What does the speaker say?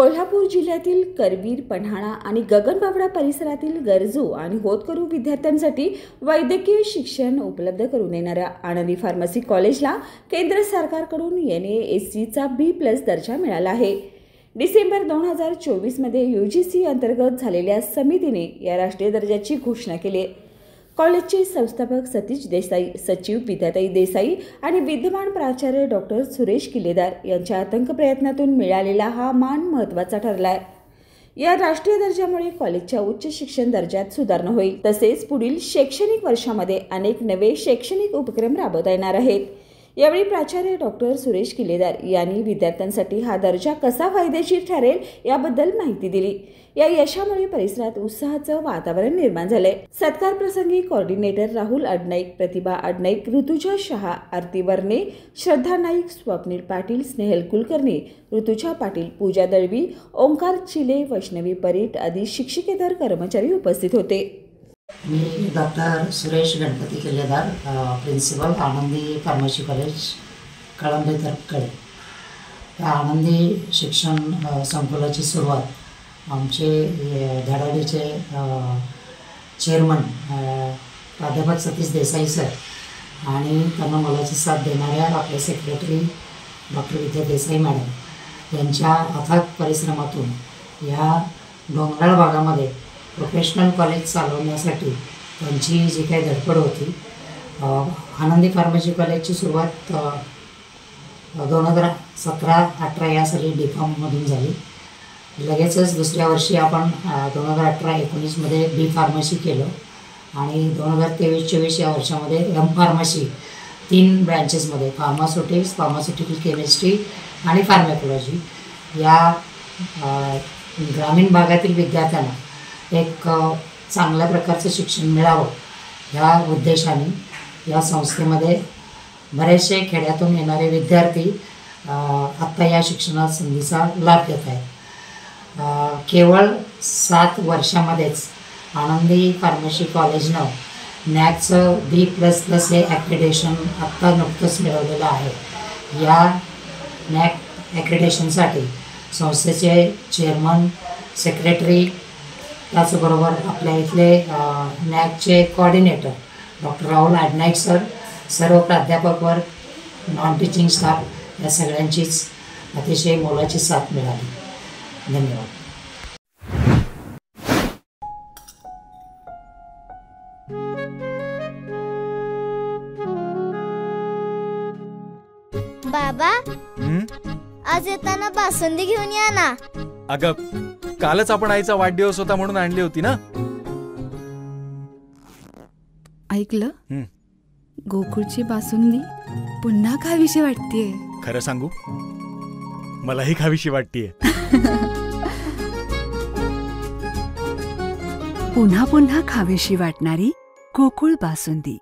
कोल्हापूर जिल्ह्यातील करवीर, पन्हाळा आणि गगनबावडा परिसरातील गरजू आणि होतकरू विद्यार्थ्यांसाठी वैद्यकीय शिक्षण उपलब्ध करून देणाऱ्या आनंदी फार्मसी कॉलेजला केंद्र सरकारकडून NASCचा B+ दर्जा मिळाला आहे। डिसेंबर 2024 मध्ये UGC अंतर्गत झालेल्या समितीने या राष्ट्रीय दर्जाची घोषणा केली आहे। कॉलेजचे संस्थापक सतीश देसाई, सचिव विद्याताई देसाई आणि विद्यमान प्राचार्य डॉक्टर सुरेश किल्लेदार यांच्या अथक प्रयत्नातून मिळालेला हा मान महत्त्वाचा ठरला आहे। या राष्ट्रीय दर्जामुळे कॉलेजच्या उच्च शिक्षण दर्जात सुधारणा होईल, तसेच पुढील शैक्षणिक वर्षामध्ये अनेक नवे शैक्षणिक उपक्रम राबवता येणार आहेत। यावेळी प्राचार्य डॉक्टर सुरेश किल्लेदार यांनी विद्यार्थ्यांसाठी हा दर्जा कसा फायदेशीर ठरेल याबद्दल माहिती दिली। या यशामुळे परिसरात उत्साहाचं वातावरण निर्माण झाले। सत्कार प्रसंगी कोऑर्डिनेटर राहुल अडनाईक, प्रतिभा अडनाईक, ऋतुजा शहा, आरती वर्णे, श्रद्धा नाईक, स्वप्नील पाटील, स्नेहल कुलकर्णी, ऋतुजा पाटील, पूजा दळवी, ओंकार चिले, वैष्णवी परीट आदी शिक्षकेतर कर्मचारी उपस्थित होते। मी डॉक्टर सुरेश गणपती किल्लेदार, प्रिन्सिपल, आनंदी फार्मसी कॉलेज, कळंबे तर्फे। या आनंदी शिक्षण संकुलाची सुरुवात आमचे धडाडीचे चेअरमन प्राध्यापक सतीश देसाई सर आणि त्यांना मोलाची साथ देणाऱ्या आपले सेक्रेटरी डॉक्टर विद्या देसाई मॅडम यांच्या अथक परिश्रमातून या डोंगराळ भागामध्ये प्रोफेशनल कॉलेज चालवण्यासाठी त्यांची जी काही धडपड होती, आनंदी फार्मसी कॉलेजची सुरुवात 2017-18 या साली D.Pharm झाली। लगेचच दुसऱ्या वर्षी आपण 2018-19 मध्ये B फार्मसी केलं आणि 2023-24 या वर्षामध्ये M फार्मसी 3 ब्रँचेसमध्ये फार्मास्युटिक्स, फार्मास्युटिकल केमिस्ट्री आणि फार्मॅकोलॉजी या ग्रामीण भागातील विद्यार्थ्यांना एक चांगल्या प्रकारचं शिक्षण मिळावं ह्या उद्देशाने या संस्थेमध्ये बरेचसे खेड्यातून येणारे विद्यार्थी आत्ता या शिक्षणात संधीचा लाभ घेत आहेत। केवळ 7 वर्षामध्येच आनंदी फार्मसी कॉलेजनं NACचं B++ हे ॲक्रेडिटेशन आत्ता नुकतंच मिळवलेलं आहे। या NAC ॲक्रेडिटेशनसाठी संस्थेचे चेअरमन, सेक्रेटरी, त्याचबरोबर आपल्या इथले NACचे कोऑर्डिनेटर डॉक्टर राहुल अडनाईक सर, सर्व प्राध्यापक वर्ग, नॉन टीचिंग स्टाफ या सगळ्यांचीच अतिशय मोलाची साथ मिळाली। धन्यवाद। बाबा, आज येताना बासुंदी घेऊन या ना। अगं, कालच आपण आईचा वाढदिवस होता म्हणून आणली होती ना। ऐकलं, गोकुळची बासुंदी पुन्हा खावीशी वाटतेय। खरं सांगू, मलाही खावीशी वाटतेय। पुन्हा पुन्हा खावीशी वाटणारी गोकुळ बासुंदी।